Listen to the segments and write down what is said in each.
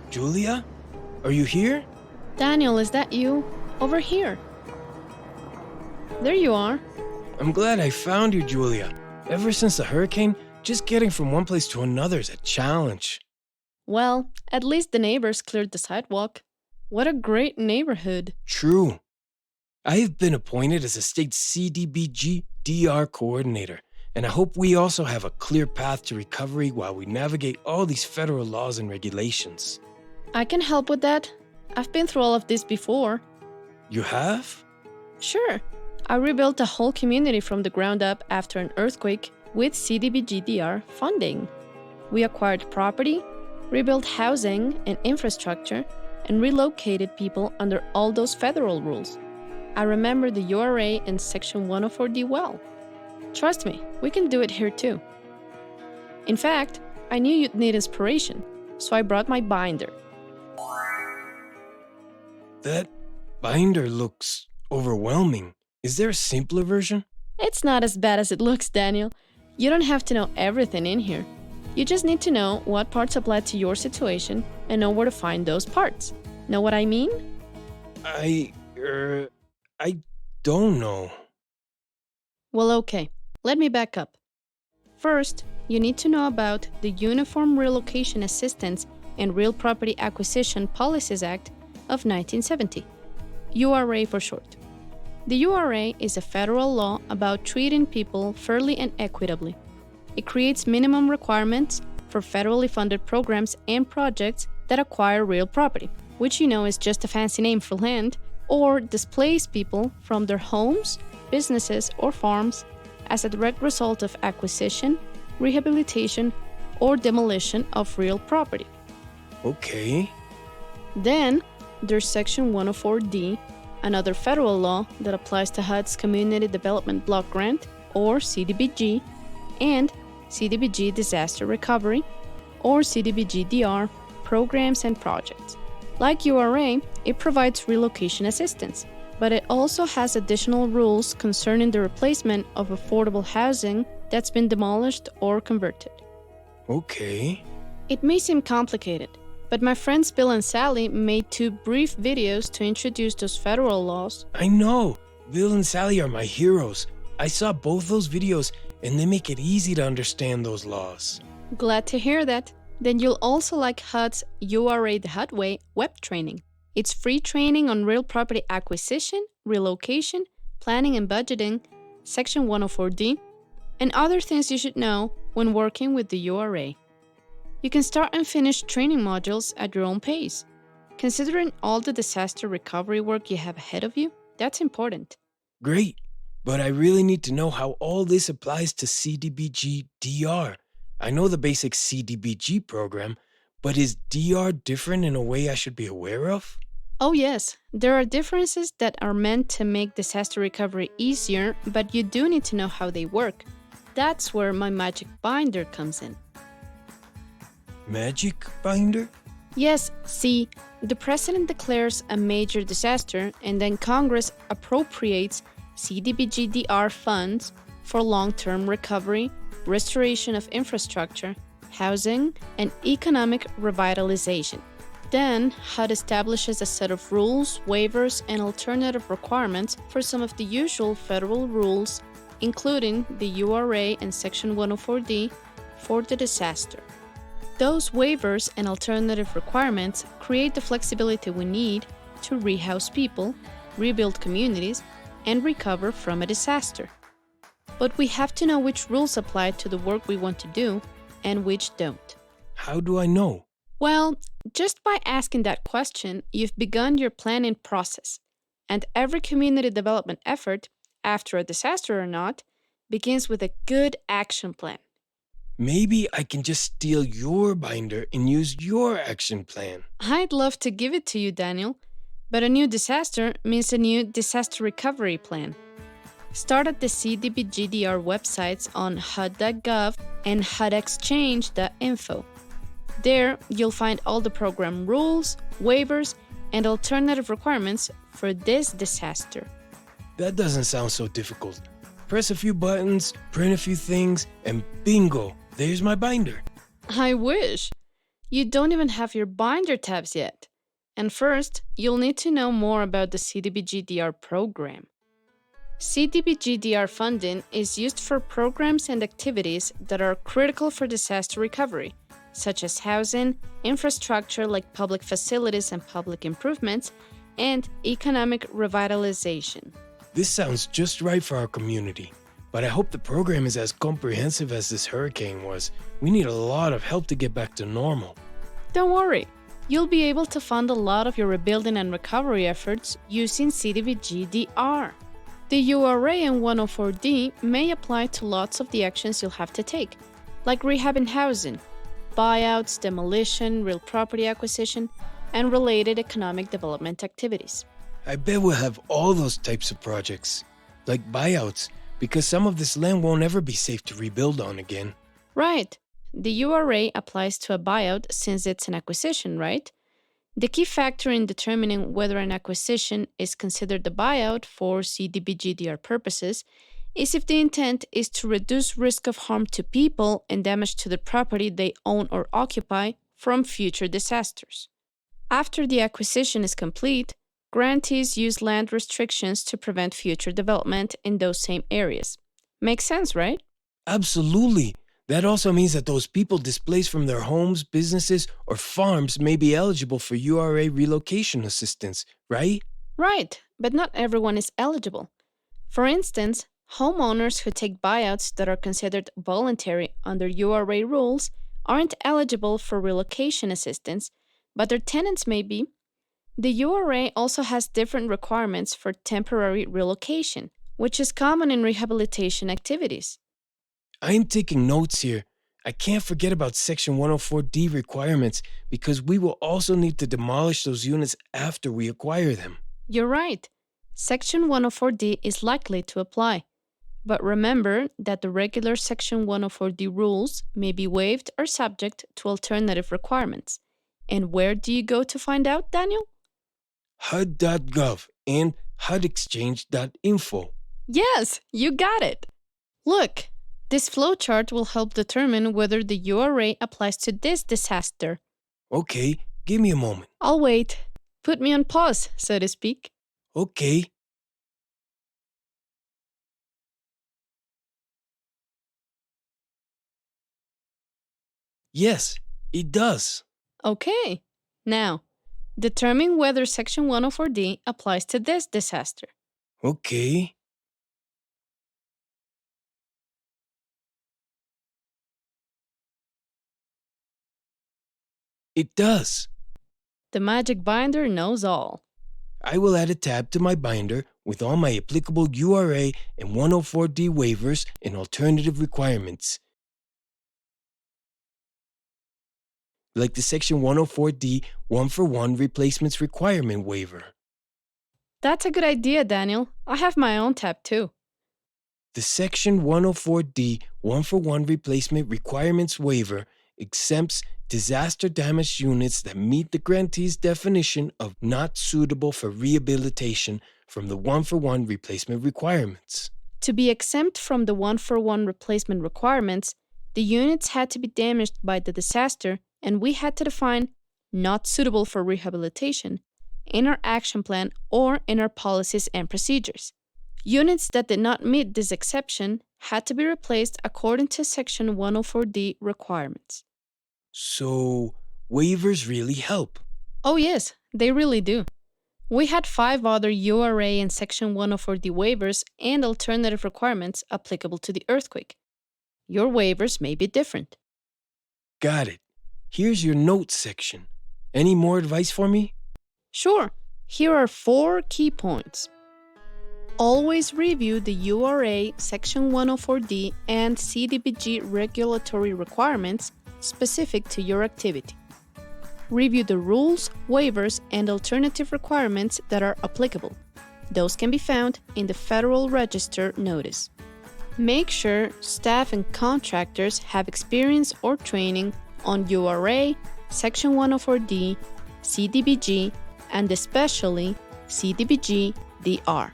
Julia? Are you here? Daniel, is that you? Over here. There you are. I'm glad I found you, Julia. Ever since the hurricane, just getting from one place to another is a challenge. Well, at least the neighbors cleared the sidewalk. What a great neighborhood. True. I have been appointed as a state CDBG-DR coordinator, and I hope we also have a clear path to recovery while we navigate all these federal laws and regulations. I can help with that. I've been through all of this before. You have? Sure. I rebuilt a whole community from the ground up after an earthquake with CDBG-DR funding. We acquired property, rebuilt housing and infrastructure, and relocated people under all those federal rules. I remember the URA and Section 104D well. Trust me, we can do it here too. In fact, I knew you'd need inspiration, so I brought my binder. That binder looks overwhelming. Is there a simpler version? It's not as bad as it looks, Daniel. You don't have to know everything in here. You just need to know what parts apply to your situation and know where to find those parts. Know what I mean? I don't know. Well, okay. Let me back up. First, you need to know about the Uniform Relocation Assistance and Real Property Acquisition Policies Act of 1970, URA for short. The URA is a federal law about treating people fairly and equitably. It creates minimum requirements for federally funded programs and projects that acquire real property, which you know is just a fancy name for land, or displace people from their homes, businesses, or farms as a direct result of acquisition, rehabilitation, or demolition of real property. Okay. Then, there's Section 104D, another federal law that applies to HUD's Community Development Block Grant, or CDBG, and CDBG-Disaster Recovery, or CDBG-DR, programs and projects. Like URA, it provides relocation assistance, but it also has additional rules concerning the replacement of affordable housing that's been demolished or converted. Okay. It may seem complicated, but my friends Bill and Sally made 2 brief videos to introduce those federal laws. I know. Bill and Sally are my heroes. I saw both those videos, and they make it easy to understand those laws. Glad to hear that. Then you'll also like HUD's URA the HUD Way web training. It's free training on real property acquisition, relocation, planning and budgeting, Section 104D, and other things you should know when working with the URA. You can start and finish training modules at your own pace. Considering all the disaster recovery work you have ahead of you, that's important. Great, but I really need to know how all this applies to CDBG-DR. I know the basic CDBG program, but is DR different in a way I should be aware of? Oh yes, there are differences that are meant to make disaster recovery easier, but you do need to know how they work. That's where my magic binder comes in. Magic binder? Yes, see, the president declares a major disaster and then Congress appropriates CDBG-DR funds for long-term recovery, restoration of infrastructure, housing, and economic revitalization. Then, HUD establishes a set of rules, waivers, and alternative requirements for some of the usual federal rules, including the URA and Section 104D for the disaster. Those waivers and alternative requirements create the flexibility we need to rehouse people, rebuild communities, and recover from a disaster. But we have to know which rules apply to the work we want to do and which don't. How do I know? Well, just by asking that question, you've begun your planning process. And every community development effort, after a disaster or not, begins with a good action plan. Maybe I can just steal your binder and use your action plan. I'd love to give it to you, Daniel, but a new disaster means a new disaster recovery plan. Start at the CDBG-DR websites on HUD.gov and HUDexchange.info. There, you'll find all the program rules, waivers, and alternative requirements for this disaster. That doesn't sound so difficult. Press a few buttons, print a few things, and bingo, there's my binder. I wish. You don't even have your binder tabs yet. And first, you'll need to know more about the CDBG-DR program. CDBG-DR funding is used for programs and activities that are critical for disaster recovery, such as housing, infrastructure like public facilities and public improvements, and economic revitalization. This sounds just right for our community, but I hope the program is as comprehensive as this hurricane was. We need a lot of help to get back to normal. Don't worry, you'll be able to fund a lot of your rebuilding and recovery efforts using CDBG-DR. The URA and 104D may apply to lots of the actions you'll have to take, like rehabbing housing, buyouts, demolition, real property acquisition, and related economic development activities. I bet we'll have all those types of projects, like buyouts, because some of this land won't ever be safe to rebuild on again. Right. The URA applies to a buyout since it's an acquisition, right? The key factor in determining whether an acquisition is considered a buyout for CDBG-DR purposes is if the intent is to reduce risk of harm to people and damage to the property they own or occupy from future disasters. After the acquisition is complete, grantees use land restrictions to prevent future development in those same areas. Makes sense, right? Absolutely. That also means that those people displaced from their homes, businesses, or farms may be eligible for URA relocation assistance, right? Right, but not everyone is eligible. For instance, homeowners who take buyouts that are considered voluntary under URA rules aren't eligible for relocation assistance, but their tenants may be. The URA also has different requirements for temporary relocation, which is common in rehabilitation activities. I'm taking notes here. I can't forget about Section 104D requirements because we will also need to demolish those units after we acquire them. You're right. Section 104D is likely to apply. But remember that the regular Section 104D rules may be waived or subject to alternative requirements. And where do you go to find out, Daniel? HUD.gov and HUDexchange.info. Yes, you got it. Look, this flowchart will help determine whether the URA applies to this disaster. Okay, give me a moment. I'll wait. Put me on pause, so to speak. Okay. Yes, it does. Okay. Now, determine whether Section 104D applies to this disaster. Okay. It does. The magic binder knows all. I will add a tab to my binder with all my applicable URA and 104D waivers and alternative requirements, like the Section 104D 1-for-1 replacements requirement waiver. That's a good idea, Daniel. I have my own tab too. The Section 104D 1-for-1 replacement requirements waiver exempts disaster-damaged units that meet the grantee's definition of not suitable for rehabilitation from the 1-for-1 replacement requirements. To be exempt from the 1-for-1 replacement requirements, the units had to be damaged by the disaster, and we had to define not suitable for rehabilitation in our action plan or in our policies and procedures. Units that did not meet this exception had to be replaced according to Section 104D requirements. So, waivers really help. Oh yes, they really do. We had 5 other URA and Section 104D waivers and alternative requirements applicable to the earthquake. Your waivers may be different. Got it. Here's your notes section. Any more advice for me? Sure. Here are 4 key points. Always review the URA, Section 104D, and CDBG regulatory requirements specific to your activity. Review the rules, waivers, and alternative requirements that are applicable. Those can be found in the Federal Register notice. Make sure staff and contractors have experience or training on URA, Section 104D, CDBG, and especially CDBG-DR.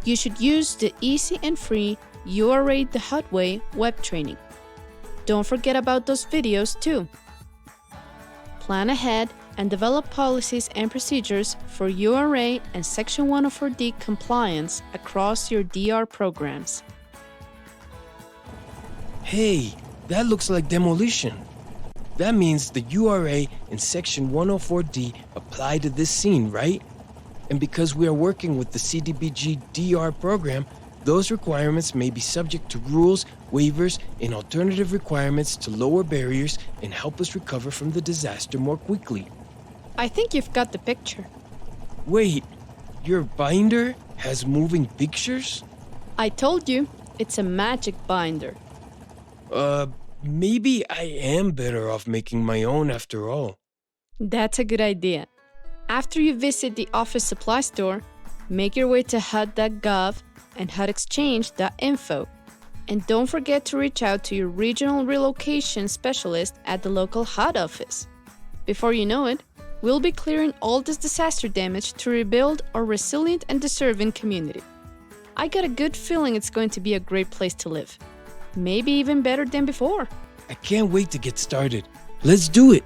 You should use the easy and free URA the HUD Way web training. Don't forget about those videos too. Plan ahead and develop policies and procedures for URA and Section 104D compliance across your DR programs. Hey, that looks like demolition. That means the URA and Section 104D apply to this scene, right? And because we are working with the CDBG-DR program, those requirements may be subject to rules, waivers, and alternative requirements to lower barriers and help us recover from the disaster more quickly. I think you've got the picture. Wait, your binder has moving pictures? I told you, it's a magic binder. Maybe I am better off making my own after all. That's a good idea. After you visit the office supply store, make your way to HUD.gov and HUDexchange.info. And don't forget to reach out to your regional relocation specialist at the local HUD office. Before you know it, we'll be clearing all this disaster damage to rebuild our resilient and deserving community. I got a good feeling it's going to be a great place to live. Maybe even better than before. I can't wait to get started. Let's do it!